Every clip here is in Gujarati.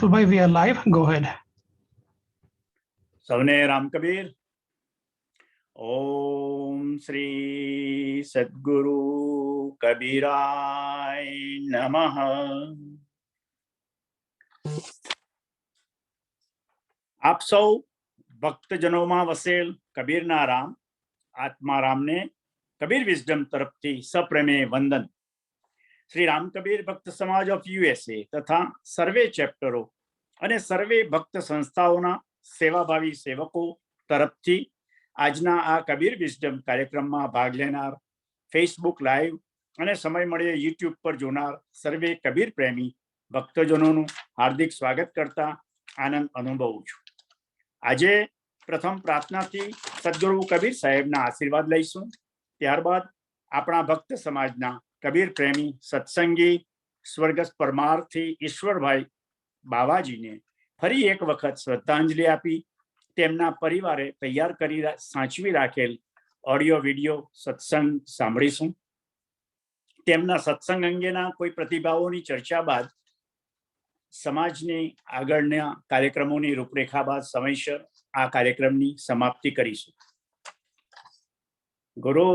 So, bhai, we are live. Go ahead. સૌને રામ કબીર. ઓમ શ્રી સદગુરુ કબીરાય નમઃ. આપ સૌ ભક્તજનોમાં વસેલ કબીરના રામ આત્મારામને કબીર વિઝડમ તરફથી સપ્રેમે વંદન. શ્રી રામ કબીર ભક્ત સમાજ ઓફ યુએસએ તથા સર્વે ચેપ્ટરો અને સર્વે ભક્ત સંસ્થાઓના સેવાભાવી સેવકો તરફથી આજના આ કબીર વિઝડમ કાર્યક્રમમાં ભાગ લેનાર, ફેસબુક લાઈવ અને સમય મળે યુટ્યુબ પર જોનાર સર્વે કબીર પ્રેમી ભક્તજનોનું હાર્દિક સ્વાગત કરતા આનંદ અનુભવું છું. આજે પ્રથમ પ્રાર્થનાથી સદગુરુ કબીર સાહેબના આશીર્વાદ લઈશું. ત્યારબાદ આપણા ભક્ત સમાજના કબીર પ્રેમી સત્સંગી સ્વર્ગસ્થ પરમાર્થી ઈશ્વરભાઈ બાવાજીને ફરી એક વખત શ્રદ્ધાંજલિ આપી તેમના પરિવારે તૈયાર કરી સાચવી રાખેલ ઓડિયો વિડીયો સત્સંગ સાંભળીશું. તેમના સત્સંગ અંગેના કોઈ પ્રતિભાવોની ચર્ચા બાદ સમાજની આગળના કાર્યક્રમોની રૂપરેખા બાદ સમયસર આ કાર્યક્રમની સમાપ્તિ કરીશું. ગુરુ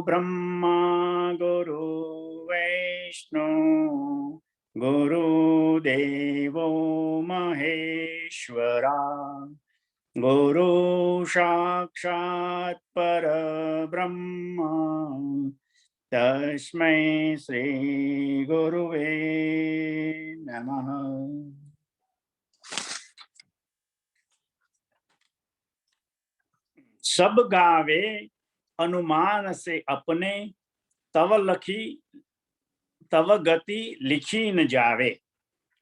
બ્રહ્મા ગુરુ વૈષ્ણવ ગુરુદેવો મહેશ્વરા ગુરુ સાક્ષાત પરબ્રહ્મ તસ્મૈ શ્રી ગુરુવે નમઃ. સબ ગાવે अनुमान से अपने तव लखी तव गति लिखी न जावे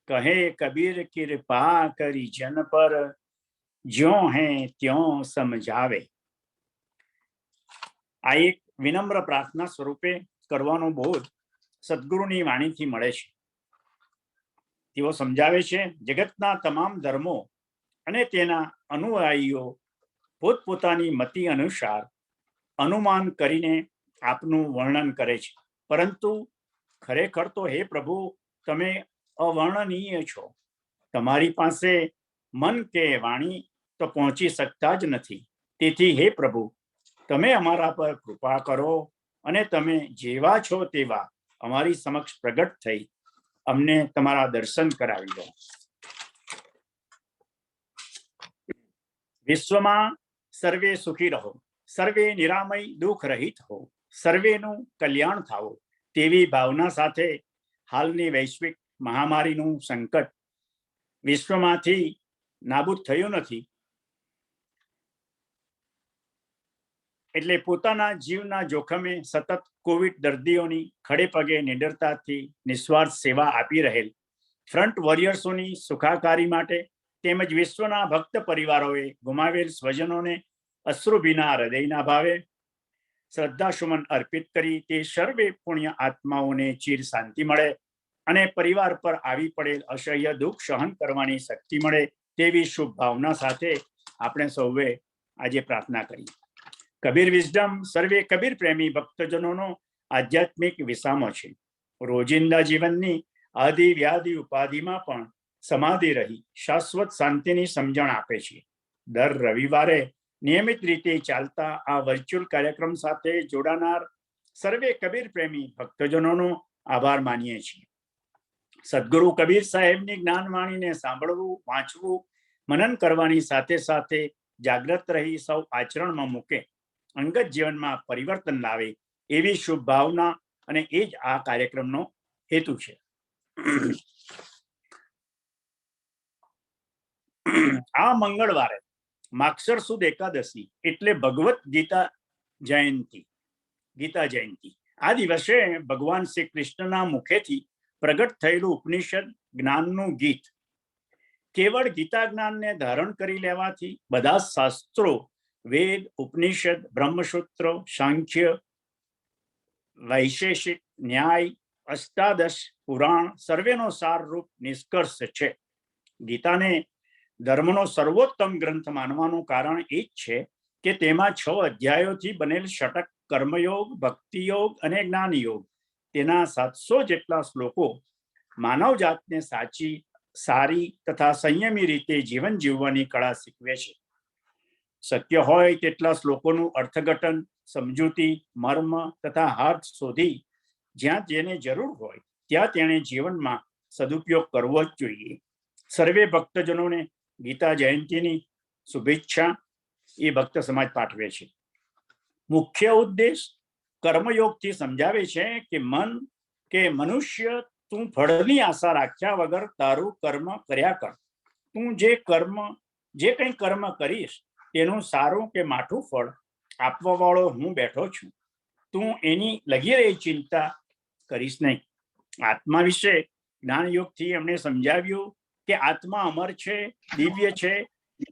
कहे कबीर कृपा करी जन पर ज्यों है त्यों समझावे. આ એક વિનમ્ર પ્રાર્થના સ્વરૂપે કરવાનો બોધ સદગુરુની વાણીથી મળે છે. તેઓ સમજાવે છે, જગતના તમામ ધર્મો અને તેના અનુયાયીઓ પોતપોતાની મતિ અનુસાર અનુમાન કરીને આપનું વર્ણન કરે છે, પરંતુ ખરેખર તો હે પ્રભુ, તમે અવર્ણનીય છો. તમારી પાસે મન કે વાણી તો પહોંચી શકતા જ નથી. તેથી હે પ્રભુ, તમે અમારા પર કૃપા કરો અને તમે જેવા છો તેવા અમારી સમક્ષ પ્રગટ થઈ અમને તમારા દર્શન કરાવી દો. વિશ્વમાં સર્વે સુખી રહો, સર્વે નિરામય દુઃખ રહિત હો, સર્વેનું કલ્યાણ થાવો તેવી ભાવના સાથે હાલની વૈશ્વિક મહામારીનું સંકટ વિશ્વમાંથી નાબૂદ થયું નથી. એટલે પોતાના જીવના જોખમે સતત કોવિડ દર્દીઓની ખડે પગે નિડરતાથી નિસ્વાર્થ સેવા આપી રહેલ ફ્રન્ટ વોરિયર્સોની સુખાકારી માટે તેમજ વિશ્વના ભક્ત પરિવારોએ ગુમાવેલ સ્વજનોને અશ્રુભીના હૃદયના ભાવે શ્રદ્ધાસુમન અર્પિત કરી તે સર્વે પુણ્ય આત્માઓને ચીર શાંતિ મળે અને પરિવાર પર આવી પડેલ અસહ્ય દુઃખ સહન કરવાની શક્તિ મળે તેવી શુભ ભાવના સાથે આપણે સૌએ આજે પ્રાર્થના કરી. કબીર વિઝડમ સર્વે કબીર પ્રેમી ભક્તજનોનો આધ્યાત્મિક વિસામો છે. રોજિંદા જીવનની આદિ વ્યાધિ ઉપાધિમાં પણ સમાધિ રહી શાશ્વત શાંતિની સમજણ આપે છે. દર રવિવારે નિયમિત રીતે ચાલતા આ વર્ચ્યુઅલ કાર્યક્રમ સાથે જોડાનાર સર્વે કબીર પ્રેમી ભક્તજનોનો આભાર માનીએ છીએ. સદગુરુ કબીર સાહેબની જ્ઞાનવાણીને સાંભળવું, વાંચવું, મનન કરવાની સાથે સાથે જાગ્રત રહી સૌ આચરણમાં મૂકે, અંગત જીવનમાં પરિવર્તન લાવે એવી શુભ ભાવના અને એ જ આ કાર્યક્રમનો હેતુ છે. આ મંગળવારે માક્ષર સુદ એકાદશી એટલે ભગવત ગીતા જયંતિ. આ દિવસે ભગવાન શ્રી કૃષ્ણના મુખેથી પ્રગટ થયેલું ઉપનિષદ જ્ઞાનનું ગીત. કેવળ ગીતા જ્ઞાનને ધારણ કરી લેવાથી બધા શાસ્ત્રો, વેદ, ઉપનિષદ, બ્રહ્મસૂત્રો, સાંખ્ય, વૈશેષિક, ન્યાય, અષ્ટાદશ પુરાણ સર્વેનો સારરૂપ નિષ્કર્ષ છે. ગીતાને ધર્મનો સર્વોત્તમ ગ્રંથ માનવાનું કારણ એ જ છે કે તેમાં 6 અધ્યાયોથી બનેલ ષટક કર્મયોગ, ભક્તિયોગ અને જ્ઞાનયોગ તેના 700 જેટલા શ્લોકો માનવ જાતને સાચી સારી તથા સંયમી રીતે જીવન જીવવાની કળા શીખવે છે. શક્ય હોય તેટલા શ્લોકોનું અર્થઘટન, સમજૂતી, મર્મ તથા અર્થ શોધી જ્યાં જેને જરૂર હોય ત્યાં તેણે જીવનમાં સદુપયોગ કરવો જ જોઈએ. સર્વે ભક્તજનોને ગીતા જયંતીની શુભેચ્છા એ ભક્ત સમાજ પાઠવે છે. મુખ્ય ઉદ્દેશ કર્મયોગથી સમજાવે છે કે મનુષ્ય, તું ફળની આશા રાખ્યા વગર તારું કર્મ કર્યા કર. તું જે કંઈ કર્મ કરીશ તેનું સારું કે માઠું ફળ આપવા વાળો હું બેઠો છું. તું એની લગી રહી ચિંતા કરીશ નહીં. આત્મા વિશે જ્ઞાનયોગથી એમણે સમજાવ્યું કે આત્મા અમર છે, દિવ્ય છે.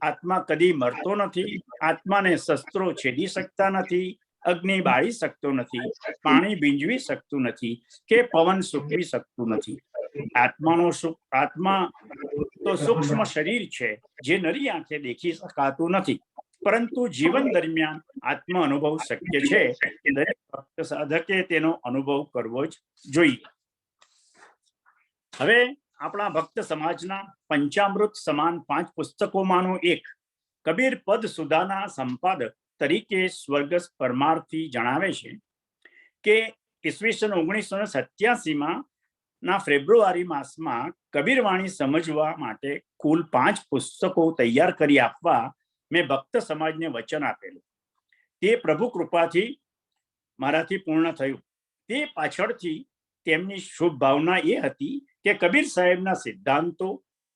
આત્મા કદી મરતો નથી. આત્માને શસ્ત્રો છેદી શકતા નથી, અગ્નિ બાળી શકતો નથી, પાણી ભીંજવી શકતું નથી કે પવન સૂકવી શકતું નથી. આત્મા તો સૂક્ષ્મ શરીર છે જે નરી આંખે દેખી શકાતું નથી, પરંતુ જીવન દરમિયાન આત્મ અનુભવ શક્ય છે. દરેક ભક્ત સાધકે તેનો અનુભવ કરવો જ જોઈએ. હવે આપણા ભક્ત સમાજના પંચામૃત સમાન 5 પુસ્તકોમાંનું એક કબીર પદ સુધાના સંપાદક તરીકે સ્વર્ગસ્થ પરમાર્થી જણાવે છે કે ઈસવીસન 1987 ના ફેબ્રુઆરી માસમાં કબીરવાણી સમજવા માટે કુલ 5 પુસ્તકો તૈયાર કરી આપવા મેં ભક્ત સમાજને વચન આપેલું. તે પ્રભુ કૃપાથી મારાથી પૂર્ણ થયું. તે પાછળથી તેમની શુભ ભાવના એ હતી કે કબીર સાહેબના સિદ્ધાંતો,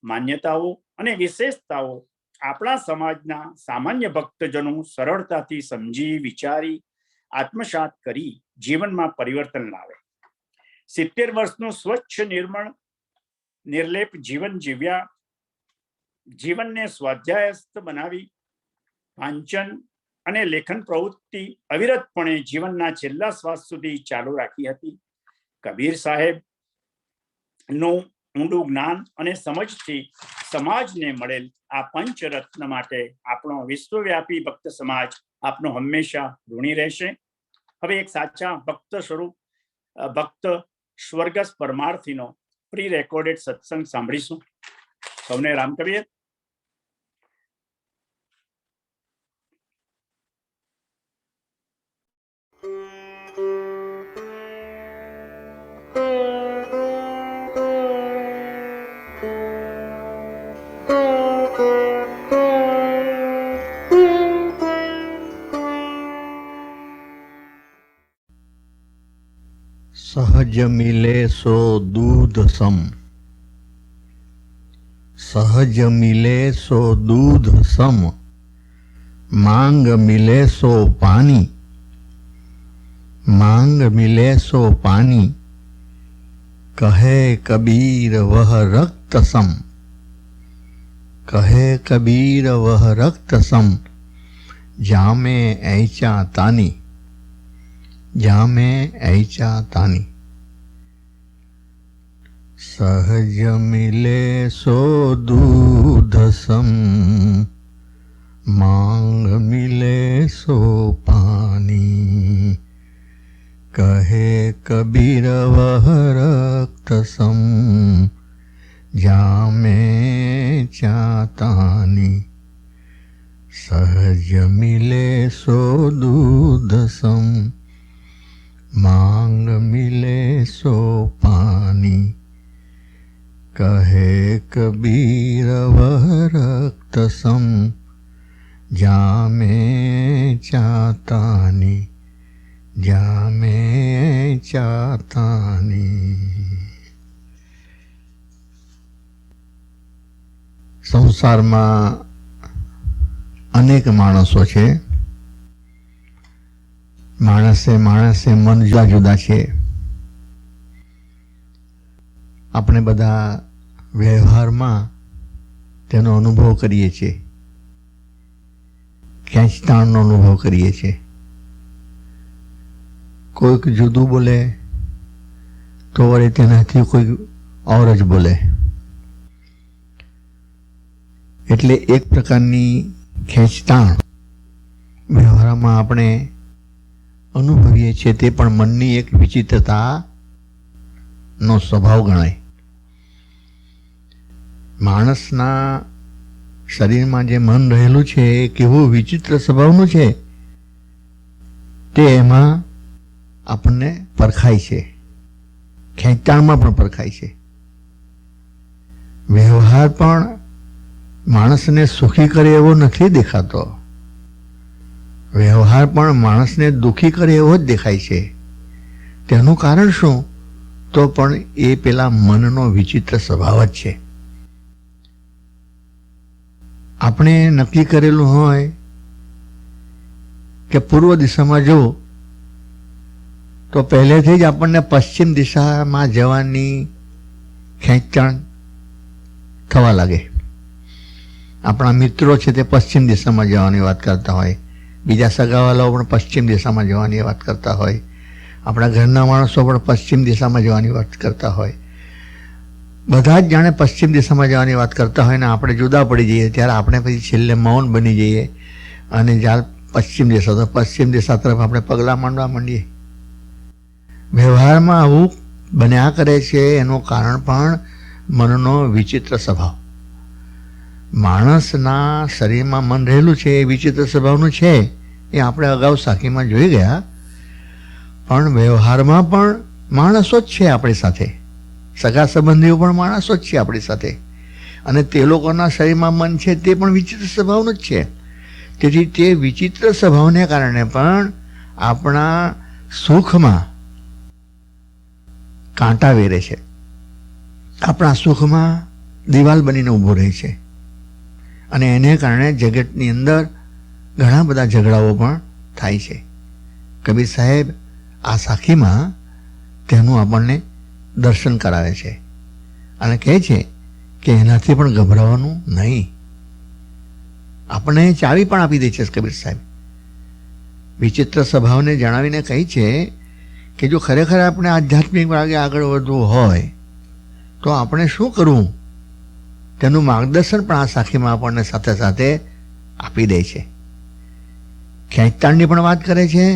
માન્યતાઓ અને વિશેષતાઓ આપણા સમાજના સામાન્ય ભક્તજનો સરળતાથી સમજી, વિચારી, આત્મસાત કરી જીવનમાં પરિવર્તન લાવે. 70 વર્ષનું સ્વચ્છ, નિર્મળ, નિર્લેપ જીવન જીવ્યા. જીવનને સ્વાધ્યાયસ્થ બનાવી વાંચન અને લેખન પ્રવૃત્તિ અવિરતપણે જીવનના છેલ્લા શ્વાસ સુધી ચાલુ રાખી હતી. કબીર સાહેબ નું ઊંડું જ્ઞાન અને સમજથી સમાજને મળેલ આ પંચરત્ન માટે આપણો વિશ્વવ્યાપી ભક્ત સમાજ આપનો હંમેશા ઋણી રહેશે. હવે એક સાચા ભક્ત સ્વર્ગસ્થ પરમાર્થીનો પ્રી રેકોર્ડેડ સત્સંગ સાંભળીશું. સૌને રામ કબીર. સહજ મિલે સો દૂધ સમ, સહજ મિલે સો દૂધ સમ, માંગ મિલે સો પાની, માંગ મિલે સો પાની, કહે કબીર વહ રક્ત સમ, કહે કબીર વહ રક્ત સમ, જામે ऐचा तानी, जामे ऐचा तानी. सहज मिले सो दूध सम, मांग मिले सो पानी, कहे कबीर वह रक्त सम, जामे चातानी. सहज मिले सो दूध सम, मांग मिले सो पानी, कहे कबीर वह रक्त सम, जामे चातानी, जामे चातानी. સંસારમાં અનેક માણસો છે. માણસે મન જુદા જુદા છે. આપણે બધા વ્યવહારમાં તેનો અનુભવ કરીએ છીએ, ખેંચતાણનો અનુભવ કરીએ છીએ. કોઈક જુદું બોલે તો વળી તેનાથી કોઈ ઓર જ બોલે. એટલે એક પ્રકારની ખેંચતાણ વ્યવહારમાં આપણે અનુભવીએ છીએ. તે પણ મનની એક વિચિત્રતાનો સ્વભાવ ગણાય. માણસના શરીરમાં જે મન રહેલું છે એ કેવું વિચિત્ર સ્વભાવનું છે તે એમાં આપણને પરખાય છે, ખેંચાણમાં પણ પરખાય છે. વ્યવહાર પણ માણસને સુખી કરે એવો નથી દેખાતો, વ્યવહાર પણ માણસને દુઃખી કરે એવો જ દેખાય છે. તેનું કારણ શું? તો પણ એ પેલા મનનો વિચિત્ર સ્વભાવ જ છે. આપણે નક્કી કરેલું હોય કે પૂર્વ દિશામાં જવું તો પહેલેથી જ આપણને પશ્ચિમ દિશામાં જવાની ખેંચાણ થવા લાગે. આપણા મિત્રો છે તે પશ્ચિમ દિશામાં જવાની વાત કરતા હોય, બીજા સગાવાલાઓ પણ પશ્ચિમ દિશામાં જવાની વાત કરતા હોય, આપણા ઘરના માણસો પણ પશ્ચિમ દિશામાં જવાની વાત કરતા હોય. બધા જ જાણે પશ્ચિમ દિશામાં જવાની વાત કરતા હોય ને આપણે જુદા પડી જઈએ ત્યારે આપણે પછી છેલ્લે મૌન બની જઈએ અને જ્યારે પશ્ચિમ દિશા તરફ આપણે પગલાં માંડવા માંડીએ. વ્યવહારમાં આવું બન્યા કરે છે. એનું કારણ પણ મનનો વિચિત્ર સ્વભાવ. માણસના શરીરમાં મન રહેલું છે એ વિચિત્ર સ્વભાવનું છે એ આપણે અગાઉ સાખીમાં જોઈ ગયા. પણ વ્યવહારમાં પણ માણસો જ છે આપણી સાથે, સગા સંબંધીઓ પણ માણસો જ છે આપણી સાથે, અને તે લોકોના શરીરમાં મન છે તે પણ વિચિત્ર સ્વભાવનું જ છે. તેથી તે વિચિત્ર સ્વભાવને કારણે પણ આપણા સુખમાં કાંટા વેરે છે, આપણા સુખમાં દિવાલ બનીને ઊભો રહે છે, અને એને કારણે જગતની અંદર ઘણા બધા ઝઘડાઓ પણ થાય છે. કબીર સાહેબ આ સાખીમાં તેનું આપણને દર્શન કરાવે છે અને કહે છે કે એનાથી પણ ગભરાવાનું નહીં. આપણને ચાવી પણ આપી દે છે કબીર સાહેબ. વિચિત્ર સ્વભાવને જણાવીને કહે છે કે જો ખરેખર આપણે આધ્યાત્મિક માર્ગે આગળ વધવું હોય તો આપણે શું કરવું તેનું માર્ગદર્શન પણ આ સાખીમાં આપણને સાથે સાથે આપી દે છે. ખેંચતાણની પણ વાત કરે છે,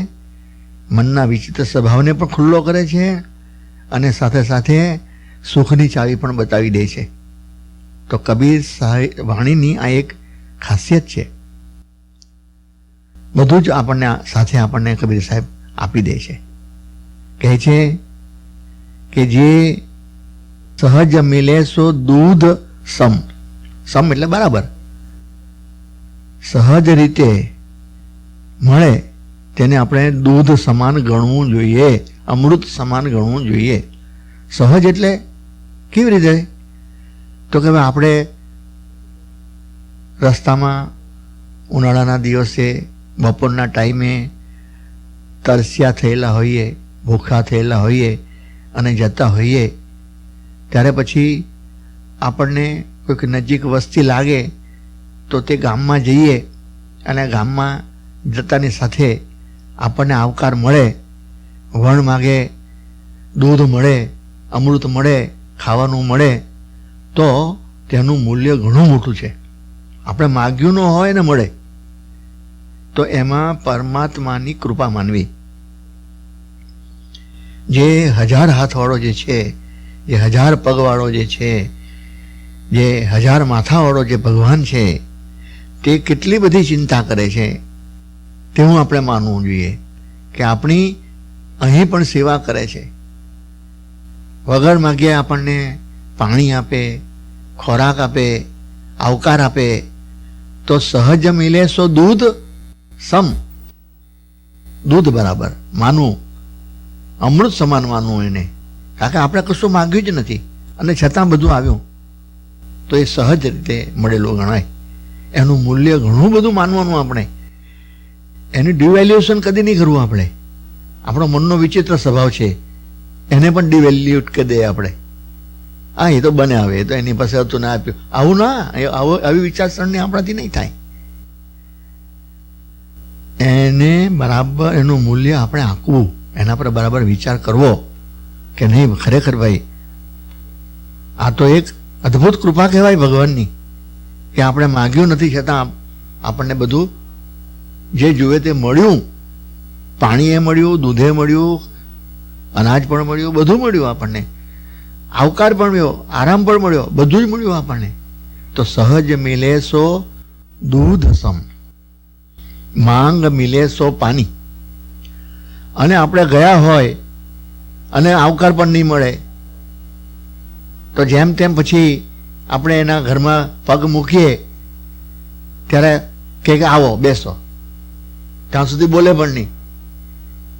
મનના વિચિત્ર સ્વભાવને પણ ખુલ્લો કરે છે, અને સાથે સાથે સુખની ચાવી પણ બતાવી દે છે. તો કબીર વાણીની આ એક ખાસિયત છે. બધું જ આપણને સાથે આપણને કબીર સાહેબ આપી દે છે. કહે છે કે જે સહજ મિલે સો દૂધ સમ. સમ એટલે બરાબર. સહજ રીતે મળે તેને આપણે દૂધ સમાન ગણવું જોઈએ, અમૃત સમાન ગણવું જોઈએ. સહજ એટલે કેવી રીતે? તો કે આપણે રસ્તામાં ઉનાળાના દિવસે બપોરના ટાઈમે તરસ્યા થયેલા હોઈએ, ભૂખા થયેલા હોઈએ અને જતા હોઈએ ત્યારે પછી આપણને કોઈક નજીક વસ્તી લાગે તો તે ગામમાં જઈએ અને ગામમાં જતાની સાથે આપણને આવકાર મળે, વણ માગે, દૂધ મળે, અમૃત મળે, ખાવાનું મળે તો તેનું મૂલ્ય ઘણું મોટું છે. આપણે માગ્યું ન હોય ને મળે તો એમાં પરમાત્માની કૃપા માનવી. જે 1000 હાથવાળો જે છે, જે 1000 પગવાળો જે છે, જે 1000 માથાવાળો જે ભગવાન છે તે કેટલી બધી ચિંતા કરે છે તેવું આપણે માનવું જોઈએ કે આપણી અહીં પણ સેવા કરે છે. વગર માગ્યે આપણને પાણી આપે, ખોરાક આપે, આવકાર આપે. તો સહજ મિલે સો દૂધ સમ. દૂધ બરાબર માનવું, અમૃત સમાન માનવું એને. કારણ કે આપણે કશું માગ્યું જ નથી અને છતાં બધું આવ્યું તો એ સહજ રીતે મળેલું ગણાય. એનું મૂલ્ય ઘણું બધું માનવાનું. આપણે એનું ડિવેલ્યુએશન કદી નહીં કરવું. આપણે આપણો મનનો વિચિત્ર સ્વભાવ છે એને પણ ડિવેલ્યુટ કરી દઈએ આપણે. હા એ તો બને આવે, એ તો એની પાસે હતું ના આપ્યું, આવું ના, આવી વિચારસરણી આપણાથી નહીં થાય. એને બરાબર એનું મૂલ્ય આપણે આંકવું, એના પર બરાબર વિચાર કરવો કે નહીં ખરેખર ભાઈ આ તો એક અદ્ભુત કૃપા કહેવાય ભગવાનની કે આપણે માગ્યું નથી છતાં આપણને બધું જે જોઈએ તે મળ્યું. પાણીએ મળ્યું, દૂધે મળ્યું, અનાજ પણ મળ્યું, બધું મળ્યું આપણને. આવકાર પણ મળ્યો, આરામ પણ મળ્યો, બધું જ મળ્યું આપણને. તો સહજ મિલે સો દૂધ સમ, માંગ મિલે સો પાણી. અને આપણે ગયા હોય અને આવકાર પણ નહીં મળે તો જેમ તેમ પછી આપણે એના ઘરમાં પગ મૂકીએ ત્યારે કે આવો બેસો, ત્યાં સુધી બોલે પણ નહીં,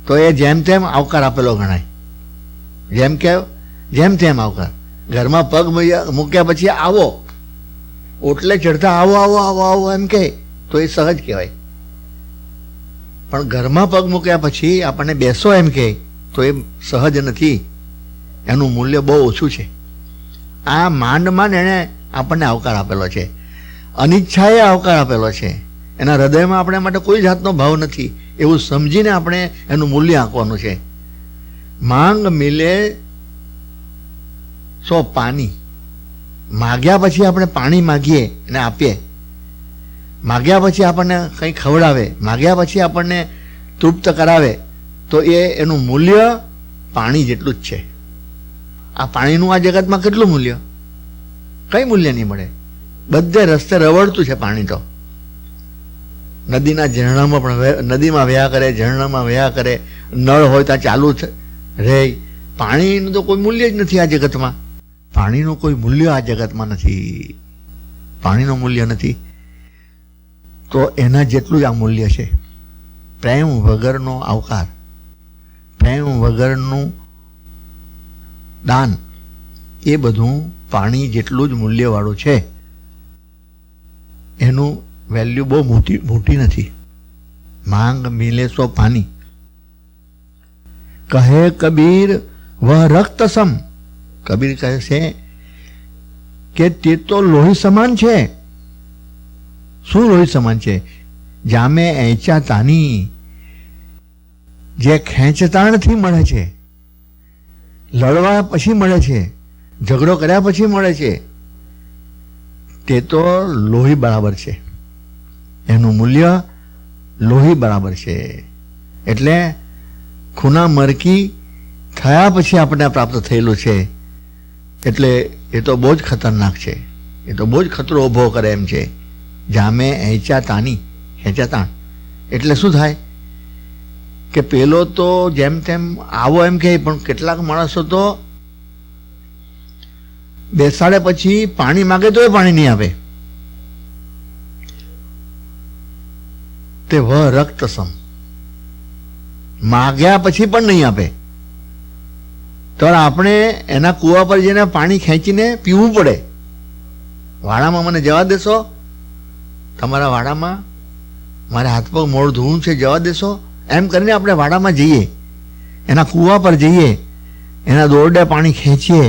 તો એ જેમ તેમ આવકાર આપેલો ગણાય. જેમ તેમ આવકાર. ઘરમાં પગ મૂક્યા પછી આવો, ઓટલે ચડતા આવો આવો આવો આવો એમ કે તો એ સહજ કહેવાય. પણ ઘરમાં પગ મૂક્યા પછી આપણને બેસો એમ કે તો એ સહજ નથી, એનું મૂલ્ય બહુ ઓછું છે. આ માંડ એણે આપણને આવકાર આપેલો છે, અનિચ્છાએ આવકાર આપેલો છે. એના હૃદયમાં આપણે માટે કોઈ જાતનો ભાવ નથી એવું સમજીને આપણે એનું મૂલ્ય આંકવાનું છે. માંગ મિલે સો પાણી, માગ્યા પછી આપણે પાણી માગીએ અને આપીએ, માગ્યા પછી આપણને કંઈ ખવડાવે, માગ્યા પછી આપણને તૃપ્ત કરાવે, તો એનું મૂલ્ય પાણી જેટલું જ છે. આ પાણીનું આ જગતમાં કેટલું મૂલ્ય? કંઈ મૂલ્ય નહીં મળે. બધે રસ્તે રવડતું છે પાણી. તો નદીના ઝરણામાં પણ નદીમાં વહ્યા કરે, ઝરણામાં વહ્યા કરે, નળ હોય ત્યાં ચાલુ રહે. પાણીનું તો કોઈ મૂલ્ય જ નથી આ જગતમાં. પાણીનું કોઈ મૂલ્ય આ જગતમાં નથી. પાણીનું મૂલ્ય નથી. તો એના જેટલું જ આ મૂલ્ય છે. પ્રેમ વગરનો આવકાર, પ્રેમ વગરનું દાન, એ બધું પાણી જેટલું જ મૂલ્યવાળું છે. એનું વેલ્યુ બહુ મોટી નથી. માંગ મિલે સો પાણી. કહે કબીર વહ રક્ત સમ, કબીર કહે છે કે તે તો લોહી સમાન છે. શું લોહી સમાન છે? જામે એંચા તાની, જે ખેંચતાણથી મળે છે, લડવા પછી મળે છે, ઝઘડો કર્યા પછી મળે છે, તે તો લોહી બરાબર છે. એનું મૂલ્ય લોહી બરાબર છે. એટલે ખૂના મરકી થયા પછી આપણને પ્રાપ્ત થયેલું છે. એટલે એ તો બહુ જ ખતરનાક છે. એ તો બહુ જ ખતરો ઊભો કરે એમ છે. જામે હેંચા તાની, હેંચા તાણ એટલે શું થાય કે પેલો તો જેમ તેમ આવો એમ કહે, પણ કેટલાક માણસો તો બેસાડે પછી પાણી માગે તો એ પાણી નહીં આપે. તે વ રક્ત સમ, માગ્યા પછી પણ નહીં આપે. તો આપણે એના કૂવા પર જઈને પાણી ખેંચીને પીવું પડે. વાડામાં મને જવા દેશો? તમારા વાડામાં મારે હાથ પગ મોઢું ધોવું છે, જવા દેશો? એમ કરીને આપણે વાડામાં જઈએ, એના કૂવા પર જઈએ, એના દોરડે પાણી ખેંચીએ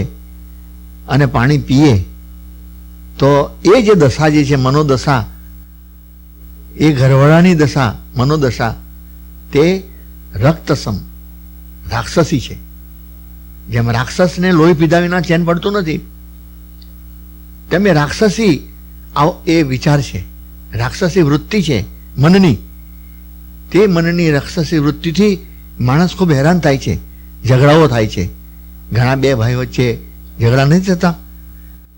અને પાણી પીએ. તો એ જે દશા જે છે, મનોદશા, એ ઘરવાળાની દશા, મનોદશા, તે રક્તસમ, રાક્ષસી છે. જેમ રાક્ષસને લોહી પીધા વિના ચેન પડતું નથી, તેમ એ રાક્ષસી એ વિચાર છે, રાક્ષસી વૃત્તિ છે મનની. તે મનની રાક્ષસી વૃત્તિથી માણસ ખૂબ હેરાન થાય છે, ઝઘડાઓ થાય છે. ઘણા બે ભાઈ વચ્ચે ઝઘડા નથી થતા?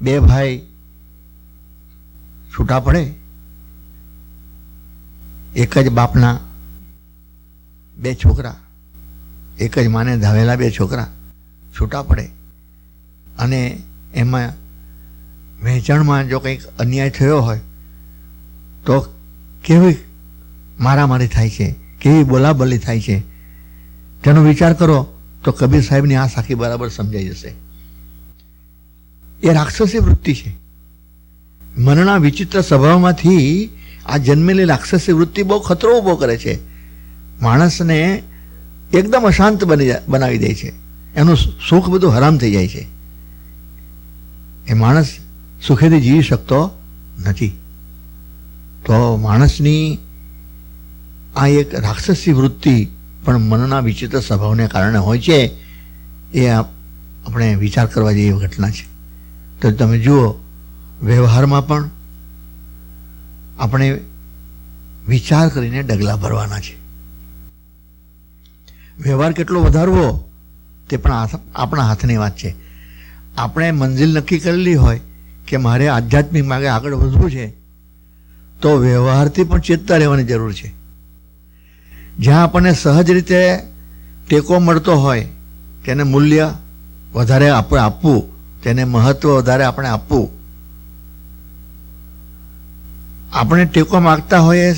બે ભાઈ છૂટા પડે, એક જ બાપના બે છોકરા, એક જ માને ધાવેલા બે છોકરા છૂટા પડે અને એમાં વહેંચણમાં જો કંઈક અન્યાય થયો હોય તો કેવી મારામારી થાય છે, કેવી બોલાબોલી થાય છે, તેનો વિચાર કરો તો કબીર સાહેબની આ સાખી બરાબર સમજાઈ જશે. એ રાક્ષસી વૃત્તિ છે. મનના વિચિત્ર સ્વભાવમાંથી આ જન્મેલી રાક્ષસી વૃત્તિ બહુ ખતરો ઊભો કરે છે. માણસને એકદમ અશાંત બનાવી દે છે. એનું સુખ બધું હરામ થઈ જાય છે. એ માણસ સુખેથી જીવી શકતો નથી. તો માણસની આ એક રાક્ષસી વૃત્તિ પણ મનના વિચિત્ર સ્વભાવને કારણે હોય છે. એ આપણે વિચાર કરવા જેવી ઘટના છે. તો તમે જુઓ, વ્યવહારમાં પણ આપણે વિચાર કરીને ડગલા ભરવાના છે. વ્યવહાર કેટલો વધારવો તે પણ આપણા હાથની વાત છે. આપણે મંજિલ નક્કી કરેલી હોય કે મારે આધ્યાત્મિક માર્ગે આગળ વધવું છે, તો વ્યવહારથી પણ ચેતતા રહેવાની જરૂર છે. જ્યાં આપણને સહજ રીતે ટેકો મળતો હોય તેને મૂલ્ય વધારે આપણે આપવું, તેને મહત્વ વધારે આપણે આપવું. આપણે ટેકો માગતા હોઈએ,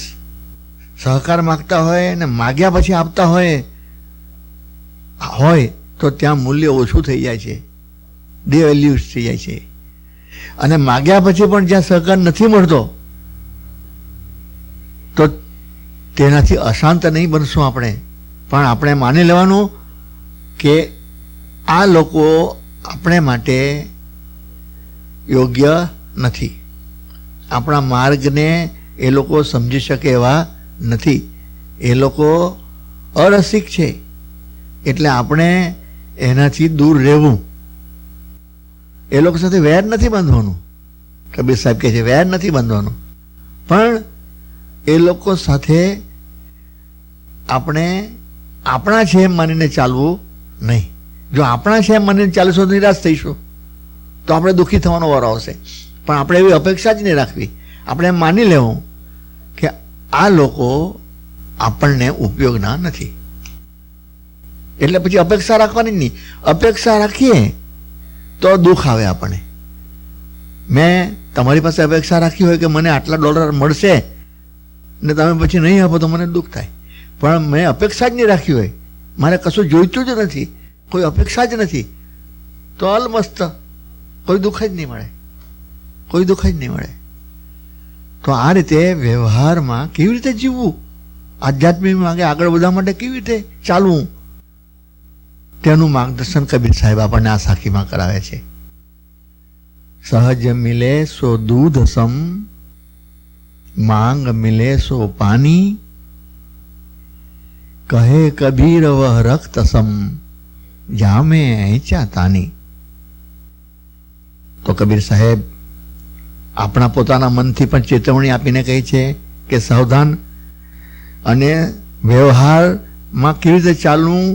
સહકાર માગતા હોય અને માગ્યા પછી આપતા હોય તો ત્યાં મૂલ્ય ઓછું થઈ જાય છે, ડિવેલ્યુઝ થઈ જાય છે. અને માગ્યા પછી પણ જ્યાં સહકાર નથી મળતો તો તેનાથી અશાંત નહીં બનશું આપણે, પણ આપણે માની લેવાનું કે આ લોકો આપણે માટે યોગ્ય નથી, આપણા માર્ગને એ લોકો સમજી શકે એવા નથી, એ લોકો અરસિક છે, એટલે આપણે એનાથી દૂર રહેવું. એ લોકો સાથે વેર નથી બાંધવાનું. કબીર સાહેબ કહે છે વેર નથી બાંધવાનું, પણ એ લોકો સાથે આપણે આપણા છે એમ માનીને ચાલવું નહીં. જો આપણા છે એમ માનીને ચાલીશું તો નિરાશ થઈશું, તો આપણે દુઃખી થવાનો વારો આવશે. પણ આપણે એવી અપેક્ષા જ નહીં રાખવી. આપણે એમ માની લેવું કે આ લોકો આપણને ઉપયોગના નથી, એટલે પછી અપેક્ષા રાખવાની જ નહીં. અપેક્ષા રાખીએ તો દુઃખ આવે આપણને. મેં તમારી પાસે અપેક્ષા રાખી હોય કે મને આટલા ડોલર મળશે ને તમે પછી નહીં આપો તો મને દુઃખ થાય. પણ મેં અપેક્ષા જ નહીં રાખી હોય, મારે કશું જોઈતું જ નથી, કોઈ અપેક્ષા જ નથી, તો અલમસ્ત કોઈ દુઃખ જ નહીં મળે, કોઈ દુઃખ જ નહીં મળે. તો આ રીતે વ્યવહારમાં કેવી રીતે જીવવું, આધ્યાત્મિક માર્ગે આગળ વધવા માટે કેવી રીતે ચાલવું, તેનું માર્ગદર્શન કબીર સાહેબ આપણને આ સાખીમાં કરાવે છે. સહજ મિલે સો દૂધ સમ, માંગ મિલે સો પાની, કહે કબીર વહ રક્ત સમ, જામે ऐचा તાની. તો કબીર સાહેબ આપણા પોતાના મનથી પણ ચેતવણી આપીને કહે છે કે સાવધાન, અને વ્યવહારમાં કેવી રીતે ચાલવું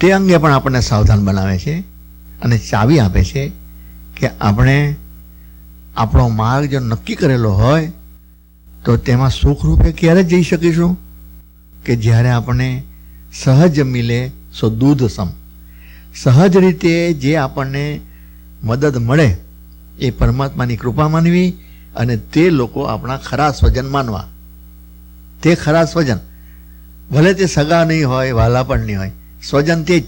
તે અંગે પણ આપણને સાવધાન બનાવે છે અને ચાવી આપે છે કે આપણે આપણો માર્ગ જો નક્કી કરેલો હોય તો તેમાં સુખરૂપે ક્યારે જઈ શકીશું કે જ્યારે આપણને સહજ મિલે સો દૂધ સમ, સહજ રીતે જે આપણને મદદ મળે એ પરમાત્માની કૃપા માનવી અને તે લોકો આપણા ખરા સ્વજન માનવા. તે ખરા સ્વજન ભલે તે સગા નહીં હોય, વાલા પણ નહીં હોય, સ્વજન તે જ,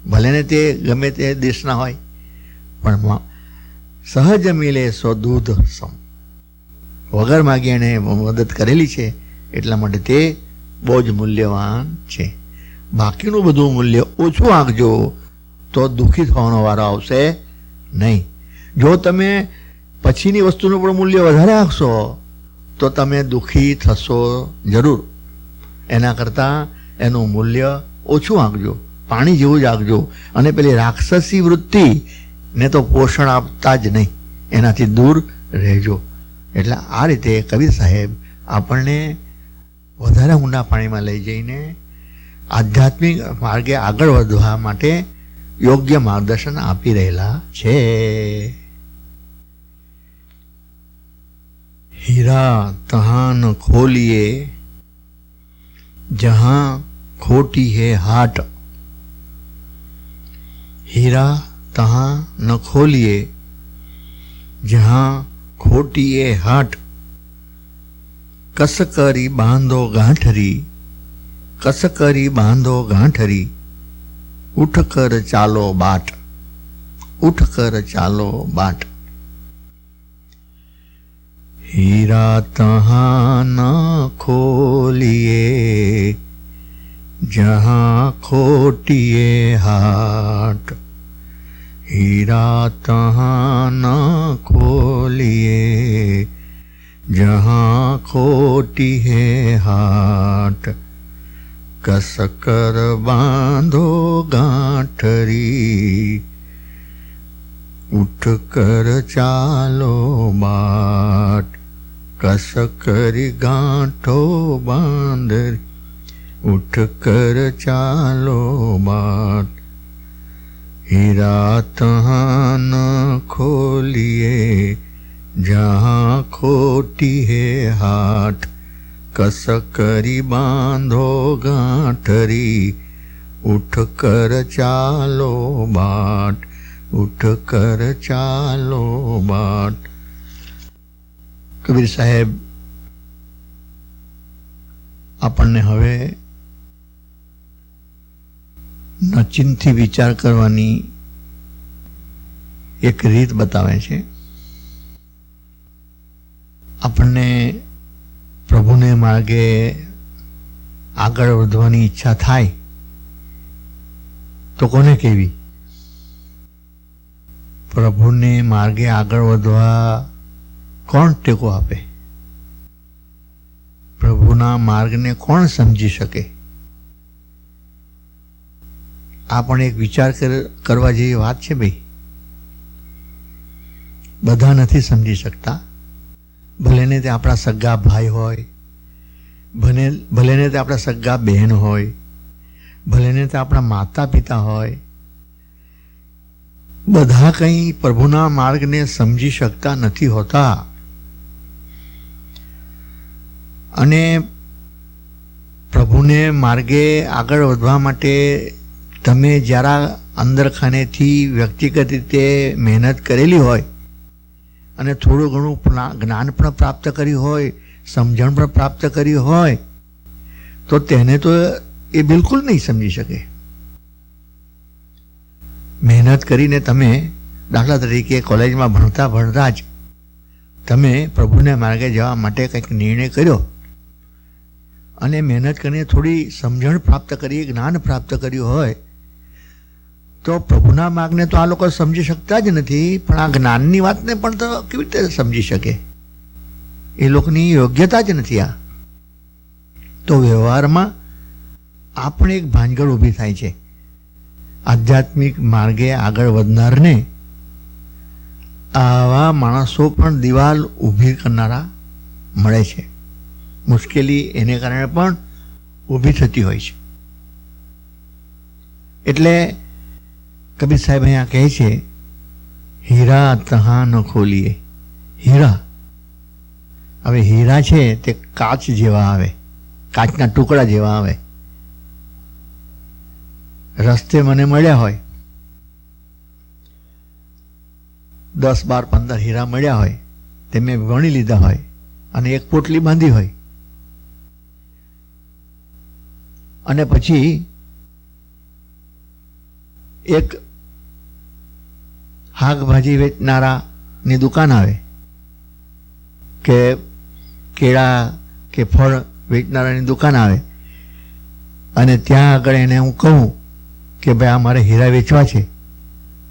ભલે ને તે ગમે તે દેશના હોય, પણ સહજ મિલે સો દૂધ સમ, વગર માગી એને મદદ કરેલી છે એટલા માટે તે બહુ જ મૂલ્યવાન છે. બાકીનું બધું મૂલ્ય ઓછું આંકજો તો દુઃખી થવાનો વારો આવશે નહીં. જો તમે પછીની વસ્તુનું પણ મૂલ્ય વધારે આંકશો તો તમે દુઃખી થશો જરૂર. એના કરતાં એનું મૂલ્ય ઓછું આંકજો, પાણી જેવું જ આંકજો, અને પેલી રાક્ષસી વૃત્તિને તો પોષણ આપતા જ નહીં, એનાથી દૂર રહેજો. એટલે આ રીતે કબીર સાહેબ આપણને વધારે ઊંડા પાણીમાં લઈ જઈને આધ્યાત્મિક માર્ગે આગળ વધવા માટે યોગ્ય માર્ગદર્શન આપી રહેલા છે. હીરા તહાં ન ખોલીએ જહાં खोटी है हाट, हीरा तहां न खोलिए जहां खोटी है हाट, कस करी बांधो गांठरी, कस करी बांधो गांठरी, उठ कर चालो बाट, उठ कर चालो बाट. हीरा तहां न खोलिए जहाँ खोटिए हाट, हीरा तहाँ न खोलिए जहाँ खोटी है हाट, कस कर बांधो गांठरी, उठ कर चालो बाट, कस करी गांठो बांधरी, उठ कर चालो बाट. हीरा तहाँ न खोलिए जहाँ खोटी है हाट, कस करी बांधो गांठरी, उठ कर चालो बाट, उठ कर चालो बाट. કબીર સાહેબ આપણને હવે નચીનથી વિચાર કરવાની એક રીત બતાવે છે. આપણને પ્રભુને માર્ગે આગળ વધવાની ઈચ્છા થાય તો કોને કહેવી? પ્રભુને માર્ગે આગળ વધવા કોણ ટેકો આપે? પ્રભુના માર્ગને કોણ સમજી શકે? આ પણ એક વિચાર કરવા જેવી વાત છે ભાઈ. બધા નથી સમજી શકતા. ભલે ને તે આપણા સગા ભાઈ હોય, ભલે ને તે આપણા સગા બહેન હોય, ભલે ને તે આપણા માતા પિતા હોય, બધા કંઈ પ્રભુના માર્ગને સમજી શકતા નથી હોતા. અને પ્રભુને માર્ગે આગળ વધવા માટે તમે જરા અંદર ખાનેથી વ્યક્તિગત રીતે મહેનત કરેલી હોય અને થોડું ઘણું જ્ઞાન પણ પ્રાપ્ત કર્યું હોય, સમજણ પણ પ્રાપ્ત કરી હોય, તો તેને તો એ બિલકુલ નહીં સમજી શકે. મહેનત કરીને તમે દાખલા તરીકે કોલેજમાં ભણતા ભણતા જ તમે પ્રભુને માર્ગે જવા માટે કંઈક નિર્ણય કર્યો અને મહેનત કરીને થોડી સમજણ પ્રાપ્ત કરી, જ્ઞાન પ્રાપ્ત કર્યું હોય, તો પ્રભુના માર્ગને તો આ લોકો સમજી શકતા જ નથી, પણ આ જ્ઞાનની વાતને પણ તો કેવી રીતે સમજી શકે? એ લોકોની યોગ્યતા જ નથી આ. તો વ્યવહારમાં આ પણ એક ભાંજગડ ઊભી થાય છે. આધ્યાત્મિક માર્ગે આગળ વધનારને આવા માણસો પણ દિવાલ ઊભી કરનારા મળે છે. મુશ્કેલી એને કારણે પણ ઊભી થતી હોય છે. એટલે કબીર સાહેબ અહીંયા કહે છે, હીરા તહાં ન ખોલીએ. હીરા, હવે હીરા છે તે કાચ જેવા આવે, કાચના ટુકડા જેવા આવે. રસ્તે મને મળ્યા હોય 10, 12, 15 હીરા મળ્યા હોય, તે મેં વણી લીધા હોય અને એક પોટલી બાંધી હોય, અને પછી એક શાકભાજી વેચનારાની દુકાન આવે કે કેળા કે ફળ વેચનારાની દુકાન આવે, અને ત્યાં આગળ એને હું કહું કે ભાઈ આ મારે હીરા વેચવા છે,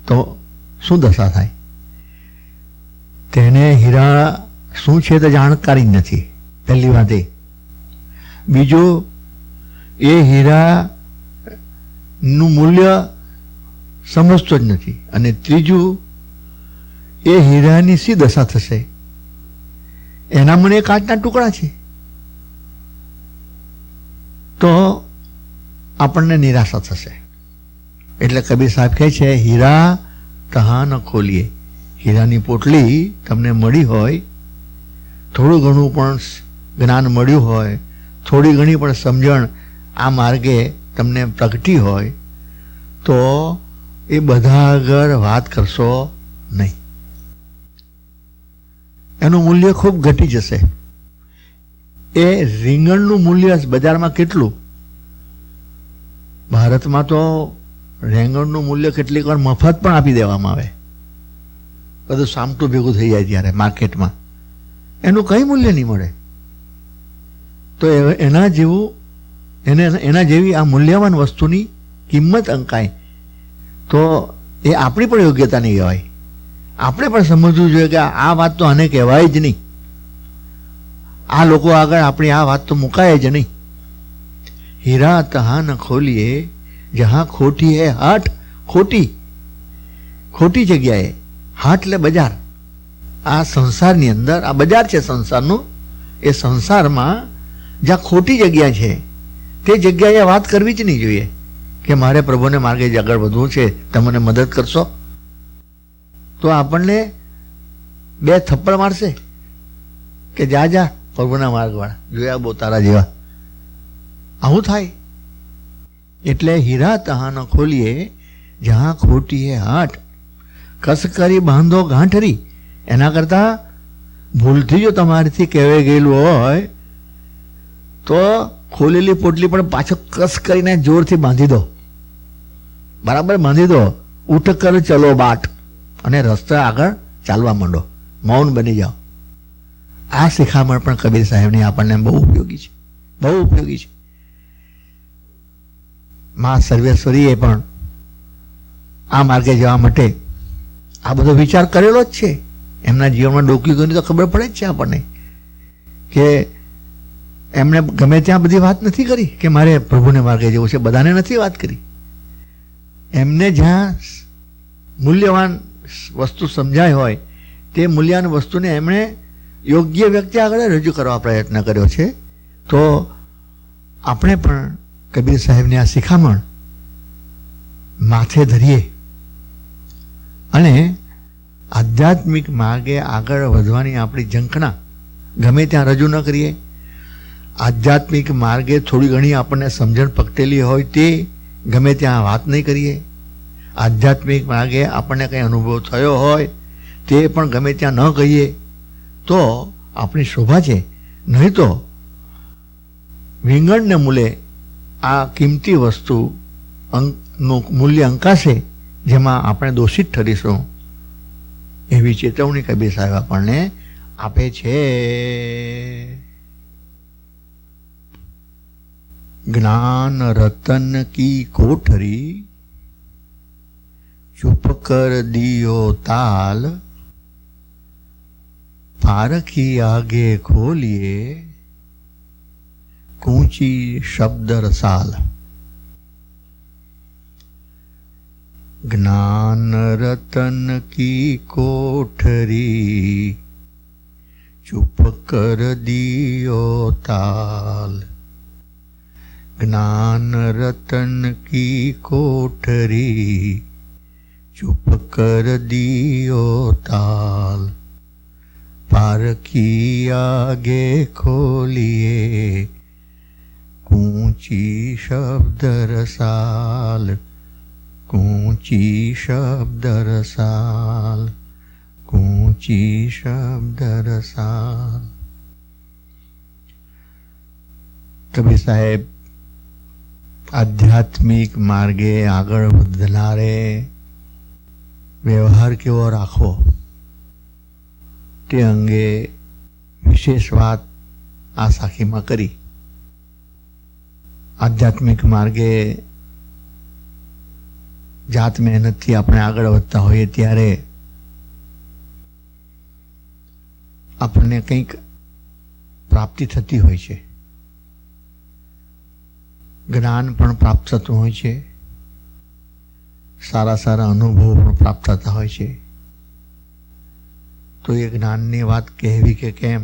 તો શું દશા થાય? તેને હીરા શું છે તો જાણકારી જ નથી, પહેલી વાત એ. બીજું, એ હીરાનું મૂલ્ય સમજતો જ નથી. અને ત્રીજું, એ હીરાની શી દશા થશે? એના મને કાચના ટુકડા છે. તો આપણને નિરાશા થશે. એટલે કબીર સાહેબ કહે છે, હીરા તહાં ન ખોલીએ. હીરાની પોટલી તમને મળી હોય, થોડું ઘણું પણ જ્ઞાન મળ્યું હોય, થોડી ઘણી પણ સમજણ આ માર્ગે તમને પ્રગટી હોય, તો એ બધા આગળ વાત કરશો નહીં. એનું મૂલ્ય ખૂબ ઘટી જશે. એ રીંગણનું મૂલ્ય બજારમાં કેટલું? ભારતમાં તો રીંગણનું મૂલ્ય કેટલીક વાર મફત પણ આપી દેવામાં આવે. બધું સામટું ભેગું થઈ જાય ત્યારે માર્કેટમાં એનું કંઈ મૂલ્ય નહીં મળે. તો એના જેવી આ મૂલ્યવાન વસ્તુની કિંમત અંકાય તો એ આપણી પણ યોગ્યતા નહીં કહેવાય. આપણે પણ સમજવું જોઈએ કે આ વાત તો આને કહેવાય જ નહીં, આ લોકો આગળ આપણી આ વાત તો મુકાય જ નહીં. હીરા તહાં ન ખોલીએ જહાં ખોટી હે હાટ. ખોટી જગ્યાએ, હાટ એટલે બજાર. આ સંસારની અંદર આ બજાર છે સંસારનું. એ સંસારમાં જ્યાં ખોટી જગ્યા છે તે જગ્યાએ વાત કરવી જ નહીં જોઈએ કે મારે પ્રભુને માર્ગે જ આગળ વધવું છે, તમે મને મદદ કરશો? તો આપણને બે થપ્પડ મારશે કે જા જા પ્રભુના માર્ગવાળા, જોયા બહુ તારા જેવા. આવું થાય. એટલે હીરા તહાં ન ખોલીએ જહાં ખોટી હે હાટ, કસ કરી બાંધો ગાંઠરી. એના કરતાં ભૂલથી જો તમારીથી કહેવાય ગયેલું હોય તો ખોલેલી પોટલી પણ પાછો કસ કરીને જોરથી બાંધી દો, બરાબર બાંધી દો. ઉઠ કર ચલો બાટ, અને રસ્તા આગળ ચાલવા માંડો, મૌન બની જાઓ. આ શિખામણ પણ કબીર સાહેબની આપણને બહુ ઉપયોગી છે, બહુ ઉપયોગી છે. મા સર્વેશ્વરીએ પણ આ માર્ગે જવા માટે આ બધો વિચાર કરેલો જ છે. એમના જીવનમાં ડોક્યું ગયું તો ખબર પડે જ છે આપણને કે એમણે ગમે ત્યાં બધી વાત નથી કરી કે મારે પ્રભુને માર્ગે જવું છે, બધાને નથી વાત કરી. એમને જ્યાં મૂલ્યવાન વસ્તુ સમજાય હોય તે મૂલ્યવાન વસ્તુને એમણે યોગ્ય વ્યક્તિ આગળ રજૂ કરવા પ્રયત્ન કર્યો છે. તો આપણે પણ કબીર સાહેબની આ શિખામણ માથે ધરીએ અને આધ્યાત્મિક માર્ગે આગળ વધવાની આપણી ઝંખના ગમે ત્યાં રજૂ ન કરીએ. આધ્યાત્મિક માર્ગે થોડી ઘણી આપણને સમજણ પકટેલી હોય તે ગમે ત્યાં વાત નહીં કરીએ. આધ્યાત્મિક માર્ગે આપણને કંઈ અનુભવ થયો હોય તે પણ ગમે ત્યાં ન કહીએ તો આપણી શોભા છે. નહીં તો વિંગણને મૂલે આ કિંમતી વસ્તુ નું મૂલ્ય અંકાશે, જેમાં આપણે દોષિત ઠરીશું. એવી ચેતવણી કબીર સાહેબ આપણને આપે છે. જ્ઞાન રતન કી કોઠરી, ચૂપ કર દિયો તાલ, પારખી આગે ખોલીએ કૂંચી શબ્દ રસાલ. જ્ઞાન રતન કી કોઠરી, ચૂપ કર દિયો તાલ. જ્ઞાન રતન કી કોઠરી, ચૂપ કર દિયો તાલ. પારખી આગે ખોલીએ કૂંચી શબ્દ રસાલ. કૂંચી શબ્દ રસાલ, કૂંચી શબ્દ રસાલ. કબીર સાહેબ આધ્યાત્મિક માર્ગે આગળ વધનારે વ્યવહાર કેવો રાખવો તે અંગે વિશેષ વાત આ સાખીમાં કરી. આધ્યાત્મિક માર્ગે જાત મહેનતથી આપણે આગળ વધતા હોઈએ ત્યારે આપણને કંઈક પ્રાપ્તિ થતી હોય છે, જ્ઞાન પણ પ્રાપ્ત થતું હોય છે, સારા સારા અનુભવો પણ પ્રાપ્ત થતા હોય છે. તો એ જ્ઞાનની વાત કહેવી કે કેમ,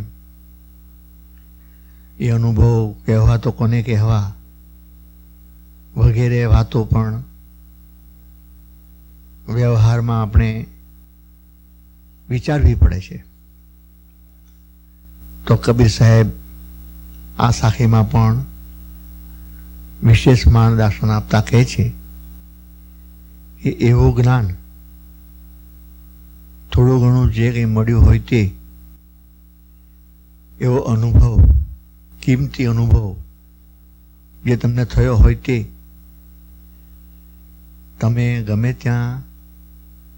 એ અનુભવ કહેવા તો કોને કહેવા, વગેરે વાતો પણ વ્યવહારમાં આપણે વિચારવી પડે છે. તો કબીર સાહેબ આ સાખીમાં પણ વિશેષ માર્ગદર્શન આપતા કહે છે કે એવું જ્ઞાન, થોડું ઘણું જે કંઈ મળ્યું હોય તે, એવો અનુભવ, કિંમતી અનુભવ જે તમને થયો હોય તે તમે ગમે ત્યાં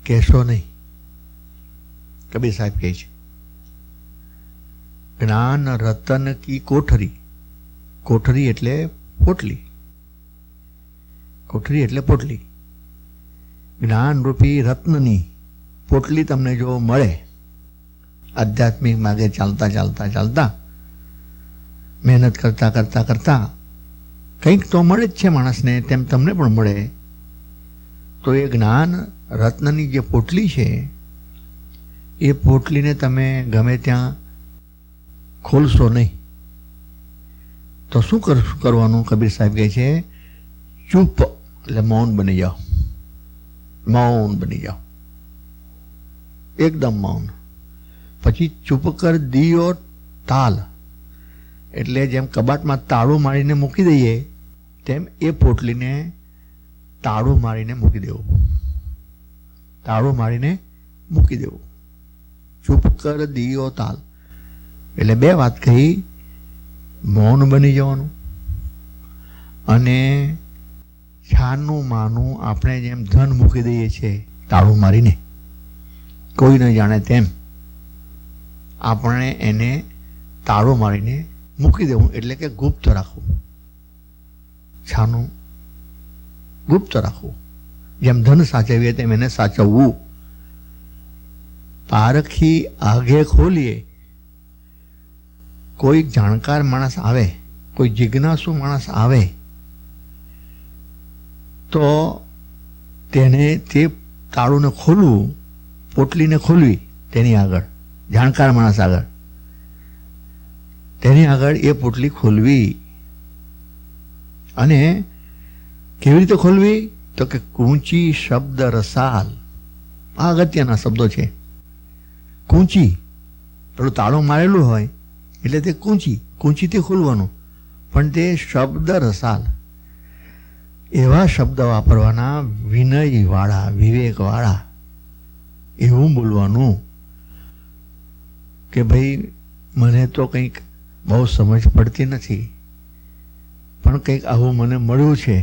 કહેશો નહીં. કબીર સાહેબ કહે છે જ્ઞાન રતન કી કોઠરી. કોઠરી એટલે પોટલી, કોઠરી એટલે પોટલી. જ્ઞાન રૂપી રત્નની પોટલી તમને જો મળે, આધ્યાત્મિક માર્ગે ચાલતા ચાલતા ચાલતા, મહેનત કરતા કરતા કરતા કંઈક તો મળે જ છે માણસને, તેમ તમને પણ મળે. તો એ જ્ઞાન રત્નની જે પોટલી છે એ પોટલીને તમે ગમે ત્યાં ખોલશો નહીં. તો શું કરવાનું? કબીર સાહેબ કહે છે ચૂપ એટલે મૌન બની જાઓ, મૌન બની જાઓ, એકદમ મૌન. પછી ચૂપ કર દિયો તાલ, એટલે જેમ કબાટમાં તાળું મારીને મૂકી દઈએ તેમ એ પોટલીને તાળું મારીને મૂકી દેવું, તાળું મારીને મૂકી દેવું. ચૂપ કર દિયો તાલ એટલે બે વાત કહી, મૌન બની જવાનું અને છાનું માનું આપણે જેમ ધન મૂકી દઈએ છીએ તાળું મારીને, કોઈ ન જાણે તેમ આપણે એને તાળું મારીને મૂકી દેવું, એટલે કે ગુપ્ત રાખવું, છાનું ગુપ્ત રાખવું. જેમ ધન સાચવીએ તેમ એને સાચવવું. પારખી આગે ખોલીએ, કોઈ જાણકાર માણસ આવે, કોઈ જિજ્ઞાસુ માણસ આવે તો તેને તે તાળુંને ખોલવું, પોટલીને ખોલવી તેની આગળ, જાણકાર માણસ આગળ, તેની આગળ એ પોટલી ખોલવી. અને કેવી રીતે ખોલવી? તો કે કૂંચી શબ્દ રસાલ. આ અગત્યના શબ્દો છે. કૂંચી, પેલું તાળું મારેલું હોય એટલે તે કૂંચી, કૂંચીથી ખોલવાનું, પણ તે શબ્દ રસાલ, એવા શબ્દ વાપરવાના, વિનયવાળા, વિવેકવાળા, એવું બોલવાનું કે ભાઈ મને તો કંઈક બહુ સમજ પડતી નથી, પણ કંઈક આવું મને મળ્યું છે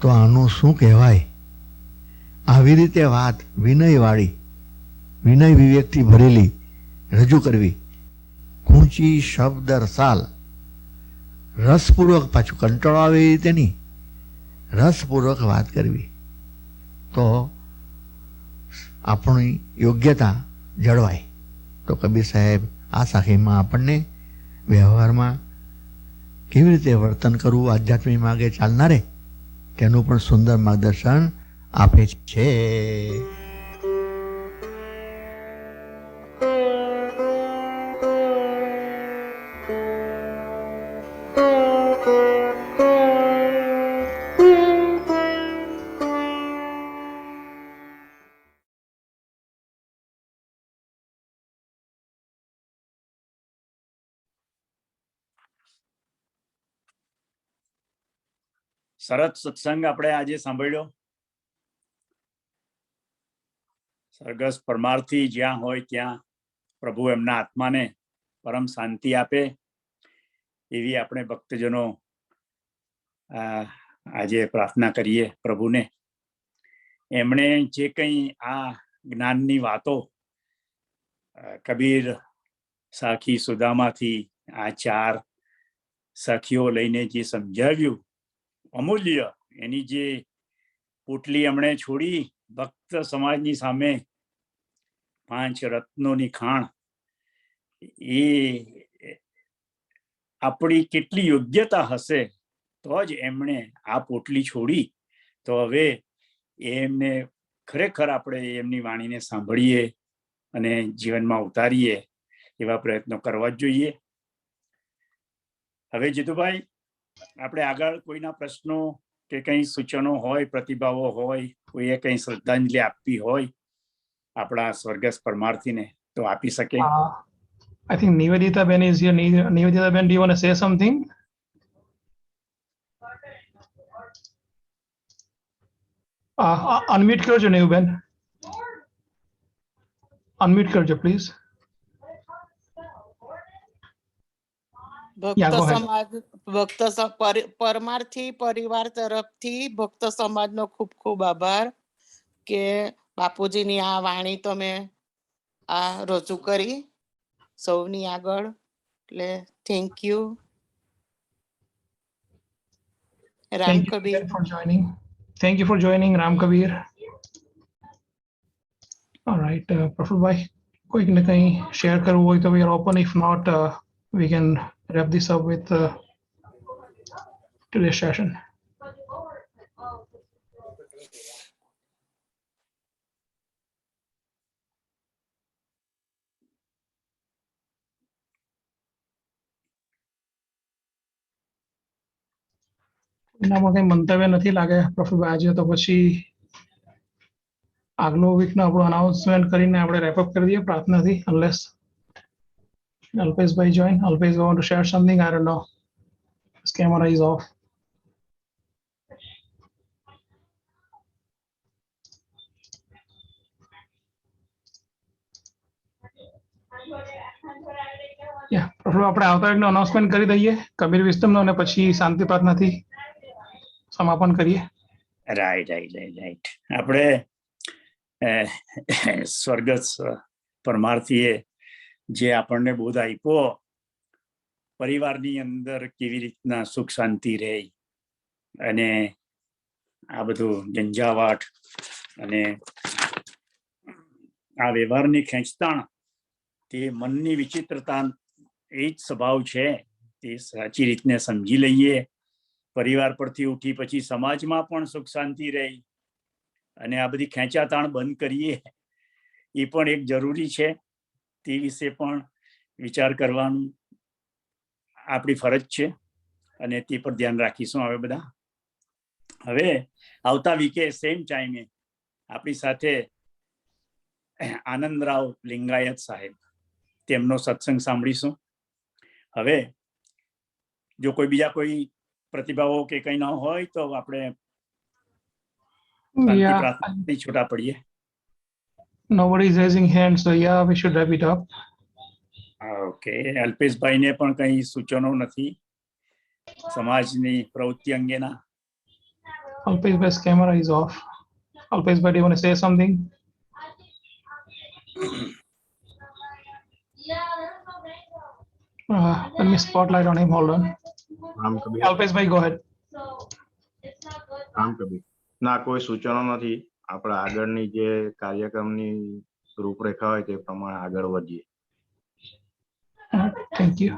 તો આનું શું કહેવાય. આવી રીતે વાત વિનયવાળી, વિનય વિવેકથી ભરેલી રજૂ કરવી. કૂંચી શબ્દ રસાલ, રસપૂર્વક, પાછું કંટાળો આવે એ રીતે નહીં, રસપૂર્વક વાત કરવી તો આપણી યોગ્યતા જળવાય. તો કબીર સાહેબ આ સાખીમાં આપણને વ્યવહારમાં કેવી રીતે વર્તન કરવું આધ્યાત્મિક માર્ગે ચાલનારે તેનું પણ સુંદર માર્ગદર્શન આપે છે. સરસ સત્સંગ આપણે આજે સાંભળ્યો. સરગસ પરમારથી જ્યાં હોય ત્યાં પ્રભુ એમના આત્માને પરમ શાંતિ આપે એવી આપણે ભક્તજનો આજે પ્રાર્થના કરીએ પ્રભુને. એમણે જે કંઈ આ જ્ઞાનની વાતો કબીર, સાખી, સુદામાંથી આ 4 સખીઓ લઈને જે સમજાવ્યું અમૂલ્ય, એની જે પોટલી એમણે છોડી ભક્ત સમાજની સામે 5 રત્નોની ખાણ, એ આપણી કેટલી યોગ્યતા હશે તો જ એમણે આ પોટલી છોડી. તો હવે એમને ખરેખર આપણે એમની વાણીને સાંભળીએ અને જીવનમાં ઉતારીએ એવા પ્રયત્નો કરવા જ જોઈએ. હવે જીતુભાઈ, આપણે આગળ કોઈના પ્રશ્નો કે કંઈ સૂચનો હોય, પ્રતિભાવો હોય, કોઈએ કંઈ શ્રદ્ધાંજલિ આપવી હોય આપણા સ્વર્ગસ્થ પરમાર્થીને તો આપી શકે. I think Nivedita Ben is here. Nivedita Ben, do you want to say something? Unmute કરજો Niv Ben. Unmute કરજો please. Yeah, go ahead. પરમાર્થી પરિવાર તરફથી ભક્ત સમાજનો ખૂબ ખૂબ આભાર કે બાપુજીની આ વાણી તમે આ રજૂ કરી સૌની આગળ, એટલે thank you. Ram Thank you Kabir. again for joining. Thank you for joining, Ram Kabir. All right, Praful bhai, કોઈક ને કંઈ શેર કરવું હોય તો we are open. If not, we can wrap this up with today's session. એનામાં કંઈ મંતવ્ય નથી લાગે પ્રફુલભાઈ આજે, તો પછી આગલો વીકનો આપણું અનાઉન્સમેન્ટ કરીને આપણે રેપઅપ કરી દઈએ પ્રાર્થનાથી, અનલેસ અલ્પેશભાઈ join. Alpesh want to share something? I don't know. His camera is off. Yeah, Praful આપણે આવતા વીકનો અનાઉન્સમેન્ટ કરી દઈએ કબીર વિસ્તમનો, અને પછી શાંતિ પ્રાર્થનાથી સમાપન કરીએ. Right right right right. આપણે સ્વર્ગસ્થ પરમાર્થીએ જે આપણને બોધ આપ્યો પરિવારની અંદર કેવી રીતના સુખ શાંતિ રહે, અને આ બધું ઝંઝાવાટ અને આ વ્યવહારની ખેંચતાણ, તે મનની વિચિત્રતા એ જ સ્વભાવ છે, તે સાચી રીતને સમજી લઈએ. પરિવાર પરથી ઉઠી પછી સમાજમાં પણ સુખ શાંતિ રહે, અને આ બધી ખેંચાતાણ બંધ કરીએ એ પણ એક જરૂરી છે. તે વિશે પણ વિચાર કરવાનું આપણી ફરજ છે, અને તે પર ધ્યાન રાખીશું. હવે બધા હવે આવતા વીકે સેમ ટાઈમે આપણી સાથે આનંદરાવ લિંગાયત સાહેબ, તેમનો સત્સંગ સાંભળીશું. હવે જો કોઈ બીજા કોઈ પ્રતિભાવો કે કઈ ન હોય તો આપણે શાંતિ પ્રાર્થનાથી છૂટા પડીએ. Nobody is raising hands, so yeah, we should wrap it up. Okay. અલ્પેશભાઈને પણ કઈ સૂચનો નથી સમાજની પ્રવૃત્તિ અંગેના? Alpeshbhai's camera is off. Alpeshbhai, do you want to say something? Let me spotlight on him. Hold on. Alpeshbhai, go ahead. કામ કબીર ના, કોઈ સૂચનો નથી. આપણા આગળની જે કાર્યક્રમની રૂપરેખા હોય તે પ્રમાણે આગળ વધીએ. Thank you.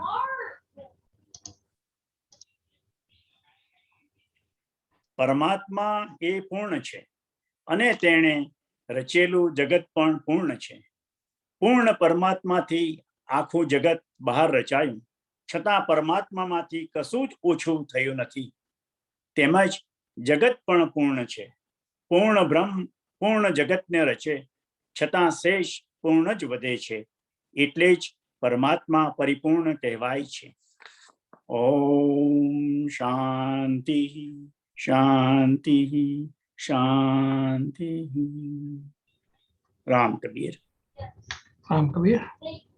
પરમાત્મા એ પૂર્ણ છે, અને તેણે રચેલું જગત પણ પૂર્ણ છે. પૂર્ણ પરમાત્માથી આખું જગત બહાર રચાયું, છતાં પરમાત્મામાંથી કશું જ ઓછું થયું નથી. તેમજ જગત પણ પૂર્ણ છે. પૂર્ણ બ્રહ્મ પૂર્ણ જગતને રચે, છતાં શેષ પૂર્ણ જ વધે છે. એટલે જ પરમાત્મા પરિપૂર્ણ કહેવાય છે. ઓમ શાંતિ શાંતિ શાંતિ. રામ કબીર. Ram Kabir.